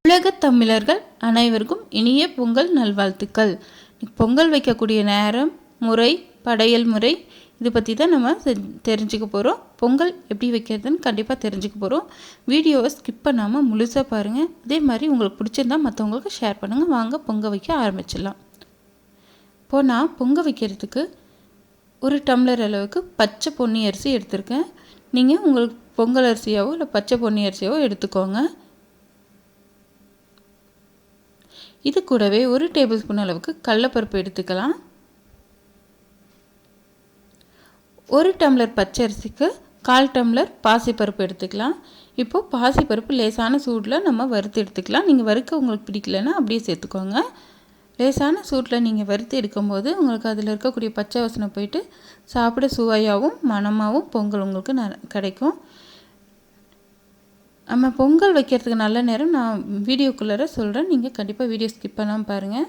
உலகத் தமிழர்கள் அனைவருக்கும் இனிய பொங்கல் நல்வாழ்த்துக்கள். பொங்கல் வைக்கக்கூடிய நேரம், முறை, படையல் முறை இதை பற்றி தான் நம்ம தெரிஞ்சுக்க போகிறோம். பொங்கல் எப்படி வைக்கிறதுன்னு கண்டிப்பாக தெரிஞ்சுக்க போகிறோம். வீடியோவை ஸ்கிப் பண்ணாமல் முழுசாக பாருங்கள். அதே மாதிரி உங்களுக்கு பிடிச்சிருந்தால் மற்றவங்களுக்கு ஷேர் பண்ணுங்கள். வாங்க பொங்கல் வைக்க ஆரம்பிச்சிடலாம். இப்போது நான் பொங்கல் வைக்கிறதுக்கு 1 டம்ளர் அளவுக்கு பச்சை பொன்னி அரிசி எடுத்திருக்கேன். நீங்கள் உங்களுக்கு பொங்கல் அரிசியாவோ இல்லை பச்சை பொன்னி அரிசியாவோ எடுத்துக்கோங்க. இது கூடவே 1 டேபிள் ஸ்பூன் அளவுக்கு கடலைப்பருப்பு எடுத்துக்கலாம். 1 டம்ளர் பச்சரிசிக்கு 1/4 டம்ளர் பாசிப்பருப்பு எடுத்துக்கலாம். இப்போது பாசிப்பருப்பு லேசான சூடில் நம்ம வறுத்து எடுத்துக்கலாம். நீங்கள் வறுக்க உங்களுக்கு பிடிக்கலன்னா அப்படியே சேர்த்துக்கோங்க. லேசான சூட்டில் நீங்கள் வறுத்து எடுக்கும்போது உங்களுக்கு அதில் இருக்கக்கூடிய பச்சை வாசனை போயிட்டு சாப்பிட சுவையாகவும் மணமாகவும் பொங்கல் உங்களுக்கு கிடைக்கும். நம்ம பொங்கல் வைக்கிறதுக்கு நல்ல நேரம் நான் வீடியோக்குள்ளார சொல்கிறேன். நீங்கள் கண்டிப்பாக வீடியோ ஸ்கிப் பண்ணாமல் பாருங்கள்.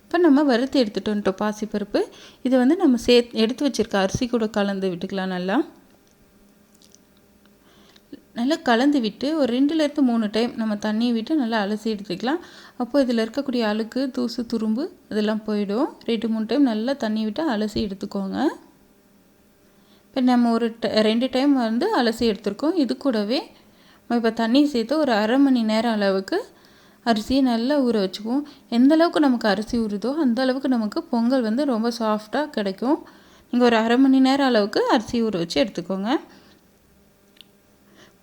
இப்போ நம்ம வறுத்து எடுத்துகிட்டு வந்துட்டோம் பாசிப்பருப்பு. இதை நம்ம எடுத்து வச்சுருக்க அரிசி கூட கலந்து விட்டுக்கலாம். நல்லா கலந்து விட்டு ஒரு 2லேருந்து 3 டைம் நம்ம தண்ணியை விட்டு நல்லா அலசி எடுத்துக்கலாம். அப்போது இதில் இருக்கக்கூடிய அழுக்கு, தூசு, துரும்பு இதெல்லாம் போயிடும். 2-3 டைம் நல்லா தண்ணி விட்டு அலசி எடுத்துக்கோங்க. இப்போ நம்ம ஒரு 2 டைம் அலசி எடுத்துருக்கோம். இது கூடவே நம்ம இப்போ தண்ணி சேர்த்து ஒரு 1/2 மணி நேரம் அளவுக்கு அரிசியை நல்லா ஊற வச்சுக்குவோம். எந்த அளவுக்கு நமக்கு அரிசி ஊறுதோ அந்த அளவுக்கு நமக்கு பொங்கல் ரொம்ப சாஃப்டாக கிடைக்கும். நீங்கள் ஒரு 1/2 மணி நேரம் அளவுக்கு அரிசி ஊற வச்சு எடுத்துக்கோங்க.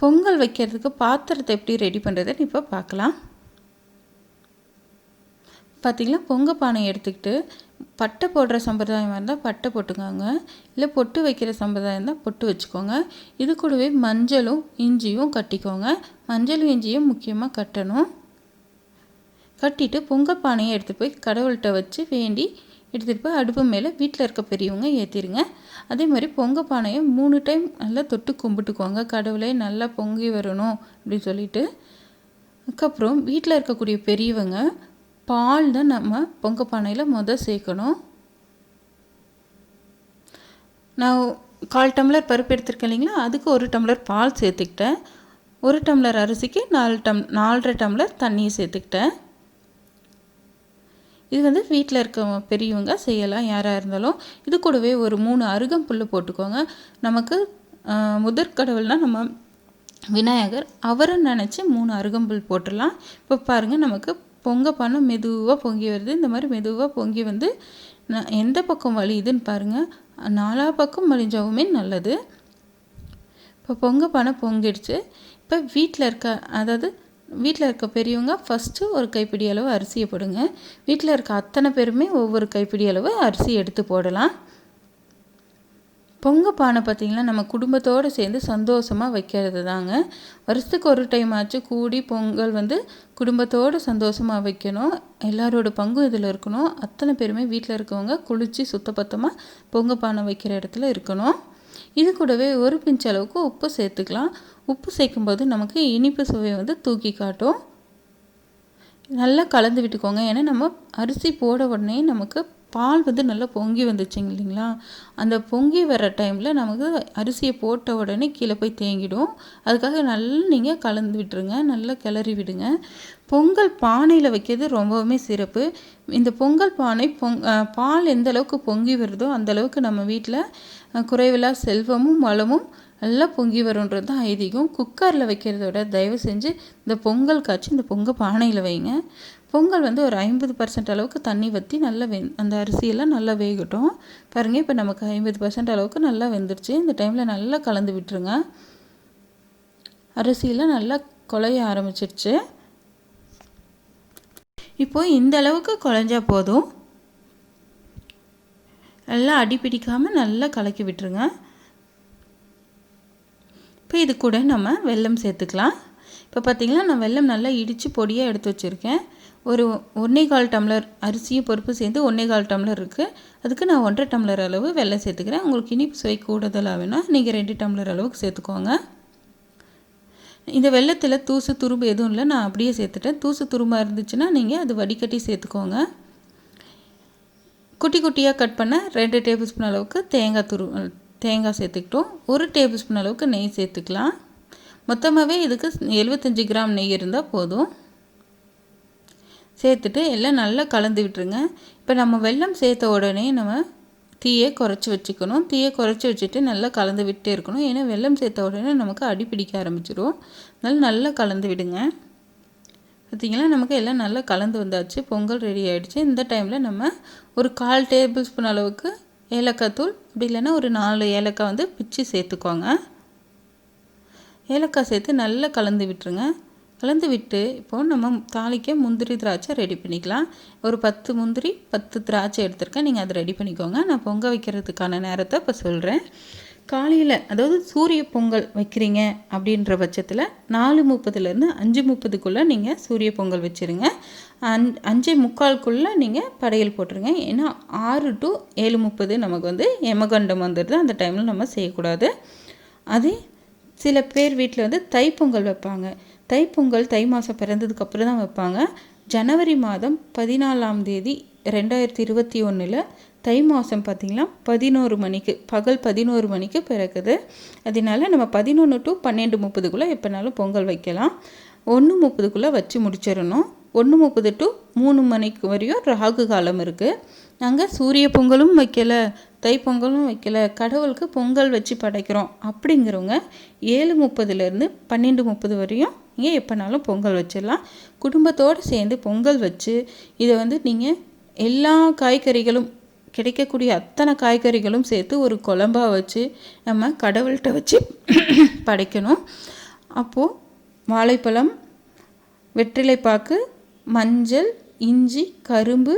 பொங்கல் வைக்கிறதுக்கு பாத்திரத்தை எப்படி ரெடி பண்ணுறதுன்னு இப்போ பார்க்கலாம். பார்த்திங்களா, பொங்கல் பானை எடுத்துக்கிட்டு பட்டை போடுற சம்பிரதாயம் இருந்தால் பட்டை போட்டுக்கோங்க. இல்லை பொட்டு வைக்கிற சம்பிரதாயம் இருந்தால் பொட்டு வச்சுக்கோங்க. இது கூடவே மஞ்சளும் இஞ்சியும் கட்டிக்கோங்க. மஞ்சளும் இஞ்சியும் முக்கியமாக கட்டணும். கட்டிட்டு பொங்கல் பானையை எடுத்துகிட்டு போய் கடவுள்கிட்ட வச்சு வேண்டி எடுத்துகிட்டு போய் அடுப்பு மேலே வீட்டில் இருக்க பெரியவங்க ஏற்றிடுங்க. அதே மாதிரி பொங்கல் பானையை 3 டைம் நல்லா தொட்டு கும்பிட்டுக்கோங்க. கடவுளே நல்லா பொங்கி வரணும் அப்படின்னு சொல்லிட்டு. அதுக்கப்புறம் வீட்டில் இருக்கக்கூடிய பெரியவங்க பால் தான் நம்ம பொங்கல் பானையில் சேர்க்கணும். நான் 1/4 டம்ளர் பருப்பு எடுத்துருக்கேன் இல்லைங்களா, அதுக்கு 1 டம்ளர் பால் சேர்த்துக்கிட்டேன். 1 டம்ளர் அரிசிக்கு 4.5 டம்ளர் தண்ணியை சேர்த்துக்கிட்டேன். இது வீட்டில் இருக்க பெரியவங்க செய்யலாம், யாராக இருந்தாலும். இது கூடவே ஒரு 3 அருகம்புல் போட்டுக்கோங்க. நமக்கு முதற்கடவுள்னால் நம்ம விநாயகர், அவரை நினச்சி 3 அருகம்புல் போட்டுடலாம். இப்போ பாருங்கள், நமக்கு பொங்கல் பானை மெதுவாக பொங்கி வருது. இந்த மாதிரி மெதுவாக பொங்கி எந்த பக்கம் வலியுதுன்னு பாருங்கள். 4 பக்கம் வலிஞ்சாவுமே நல்லது. இப்போ பொங்கல் பானை பொங்கிடுச்சு. இப்போ வீட்டில் இருக்க பெரியவங்க ஃபஸ்ட்டு ஒரு கைப்பிடி அளவு அரிசியை போடுங்க. வீட்டில் இருக்க அத்தனை பேருமே ஒவ்வொரு கைப்பிடி அளவு அரிசி எடுத்து போடலாம். பொங்கல் பானை பார்த்திங்கன்னா நம்ம குடும்பத்தோடு சேர்ந்து சந்தோஷமாக வைக்கிறது தாங்க. வருஷத்துக்கு ஒரு டைம் ஆச்சு கூடி பொங்கல் குடும்பத்தோடு சந்தோஷமாக வைக்கணும். எல்லாரோட பங்கும் இதில் இருக்கணும். அத்தனை பேருமே வீட்டில் இருக்கவங்க குளித்து சுத்தபத்தமாக பொங்கல் பானை வைக்கிற இடத்துல இருக்கணும். இது கூடவே ஒரு பிஞ்ச் அளவுக்கு உப்பு சேர்த்துக்கலாம். உப்பு சேர்க்கும்போது நமக்கு இனிப்பு சுவையை தூக்கி காட்டும். நல்லா கலந்து விட்டுக்கோங்க. ஏன்னா நம்ம அரிசி போட உடனே நமக்கு பால் நல்லா பொங்கி வந்துச்சுங்க இல்லைங்களா, அந்த பொங்கி வர டைமில் நமக்கு அரிசியை போட்ட உடனே கீழே போய் தேங்கிடும். அதுக்காக நல்லா நீங்கள் கலந்து விட்டுருங்க, நல்லா கிளறி விடுங்க. பொங்கல் பானையில் வைக்கிறது ரொம்பவுமே சிறப்பு. இந்த பொங்கல் பானை பால் எந்த அளவுக்கு பொங்கி வருதோ அந்தளவுக்கு நம்ம வீட்டில் குறைவில்லா செல்வமும் வளமும் நல்லா பொங்கி வரும்ன்றது தான் ஐதீகம். குக்கரில் வைக்கிறதோட தயவு செஞ்சு இந்த பொங்கல் காய்ச்சி இந்த பொங்கல் பானையில் வைங்க. பொங்கல் ஒரு 50% அளவுக்கு தண்ணி வற்றி நல்லா அந்த அரிசியெல்லாம் நல்லா வேகட்டும். பாருங்கள், இப்போ நமக்கு 50% அளவுக்கு நல்லா வெந்துருச்சு. இந்த டைமில் நல்லா கலந்து விட்டுருங்க. அரிசியெல்லாம் நல்லா குழைய ஆரம்பிச்சிருச்சு. இப்போது இந்த அளவுக்கு குழைஞ்சா போதும். நல்லா அடி பிடிக்காமல் நல்லா கலக்கி விட்டுருங்க. இப்போ இது கூட நம்ம வெல்லம் சேர்த்துக்கலாம். இப்போ பார்த்திங்கன்னா நான் வெல்லம் நல்லா இடித்து பொடியாக எடுத்து வச்சுருக்கேன். ஒரு 1/4 டம்ளர் அரிசியும் பருப்பு சேர்ந்து 1/4 டம்ளர் இருக்குது. அதுக்கு நான் 1.5 டம்ளர் அளவு வெல்லம் சேர்த்துக்கிறேன். உங்களுக்கு இனிப்பு சுவை கூடுதலாக வேணும், நீங்கள் 2 டம்ளர் அளவுக்கு சேர்த்துக்கோங்க. இந்த வெல்லத்தில் தூசு துரும்பு எதுவும் இல்லை, நான் அப்படியே சேர்த்துட்டேன். தூசு துரும்பாக இருந்துச்சுன்னா நீங்கள் அது வடிகட்டி சேர்த்துக்கோங்க. குட்டி குட்டியாக கட் பண்ண 2 டேபிள் ஸ்பூன் அளவுக்கு தேங்காய் சேர்த்துக்கிட்டோம். 1 டேபிள் ஸ்பூன் அளவுக்கு நெய் சேர்த்துக்கலாம். மொத்தமாகவே இதுக்கு 75 கிராம் நெய் இருந்தால் போதும். சேர்த்துட்டு எல்லாம் நல்லா கலந்து விட்டுருங்க. இப்போ நம்ம வெல்லம் சேர்த்த உடனே நம்ம தீயை குறைச்சி வச்சுக்கணும். தீயை குறைச்சி வச்சுட்டு நல்லா கலந்து விட்டே இருக்கணும். ஏன்னா வெல்லம் சேர்த்த உடனே நமக்கு அடி பிடிக்க ஆரம்பிச்சிடும். நல்லா கலந்து விடுங்க. பார்த்திங்களா, நமக்கு எல்லாம் நல்லா கலந்து வந்தாச்சு. பொங்கல் ரெடி ஆகிடுச்சு. இந்த டைமில் நம்ம ஒரு 1/4 டேபிள் ஸ்பூன் அளவுக்கு ஏலக்காய் தூள், அப்படி இல்லைன்னா ஒரு 4 ஏலக்காய் வந்து பிச்சு சேர்த்துக்கோங்க. ஏலக்காய் சேர்த்து நல்லா கலந்து விட்டுருங்க. கலந்து விட்டு இப்போது நம்ம தாளிக்க முந்திரி திராட்சை ரெடி பண்ணிக்கலாம். ஒரு 10 முந்திரி 10 திராட்சை எடுத்துருக்கேன். நீங்கள் அதை ரெடி பண்ணிக்கோங்க. நான் பொங்க வைக்கிறதுக்கான நேரத்தை இப்போ சொல்கிறேன். காலையில், அதாவது சூரிய பொங்கல் வைக்கிறீங்க அப்படின்ற பட்சத்தில் 4:30லேருந்து 5:30க்குள்ளே நீங்கள் சூரிய பொங்கல் வச்சுருங்க. 5:45க்குள்ளே நீங்கள் படையல் போட்டுருங்க. ஏன்னா 6 to 7:30 நமக்கு வந்து யமகண்டம் வந்துடுது. அந்த டைமில் நம்ம செய்யக்கூடாது. அதே சில பேர் வீட்டில் வந்து தைப்பொங்கல் வைப்பாங்க. தைப்பொங்கல் தை மாதம் பிறந்ததுக்கப்புறம் தான் வைப்பாங்க. ஜனவரி மாதம் 14ஆம் தேதி 2021 தை மாதம் பார்த்திங்கன்னா 11 மணிக்கு, பகல் 11 மணிக்கு பிறக்குது. அதனால நம்ம 11 to 12:30க்குள்ளே எப்போனாலும் பொங்கல் வைக்கலாம். 1:30க்குள்ளே வச்சு முடிச்சிடணும். 1:30 to 3 மணிக்கு வரையும் ராகு காலம் இருக்குது. நாங்கள் சூரிய பொங்கலும் வைக்கலை, தைப்பொங்கலும் வைக்கலை, கடவுளுக்கு பொங்கல் வச்சு படைக்கிறோம் அப்படிங்கிறவங்க 7:30லேருந்து 12:30 வரையும் நீங்கள் எப்போனாலும் பொங்கல் வச்சிடலாம். குடும்பத்தோடு சேர்ந்து பொங்கல் வச்சு இதை வந்து நீங்கள் எல்லா காய்கறிகளும், கிடைக்கக்கூடிய அத்தனை காய்கறிகளும் சேர்த்து ஒரு குழம்பாக வச்சு நம்ம கடவுள்கிட்ட வச்சு படைக்கணும். அப்போது வாழைப்பழம், வெற்றிலைப்பாக்கு, மஞ்சள், இஞ்சி, கரும்பு,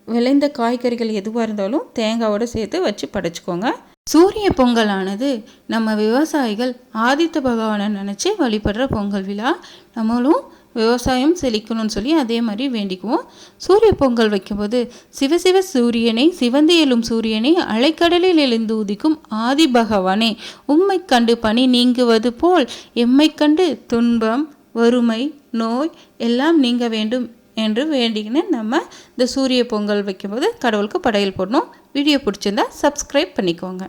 விளைந்த காய்கறிகள் எதுவாக இருந்தாலும் தேங்காவோடு சேர்த்து வச்சு படைச்சிக்கோங்க. சூரிய பொங்கலானது நம்ம விவசாயிகள் ஆதித்த பகவானை நினச்சி வழிபடுற பொங்கல் விழா. நம்மளும் விவசாயம் செழிக்கணும்னு சொல்லி அதே மாதிரி வேண்டிக்குவோம். சூரிய பொங்கல் வைக்கும்போது சிவசிவ சூரியனை, சிவந்து எழும் சூரியனை, அலைக்கடலில் எழுந்து உதிக்கும் ஆதி பகவானே, உம்மை கண்டு பனி நீங்குவது போல் எம்மை கண்டு துன்பம், வறுமை, நோய் எல்லாம் நீங்க வேண்டும் என்று வேண்டிக்கின்னு நம்ம இந்த சூரிய பொங்கல் வைக்கும்போது கடவுளுக்கு படையல் போடணும். வீடியோ பிடிச்சிருந்தா சப்ஸ்கிரைப் பண்ணிக்கோங்க.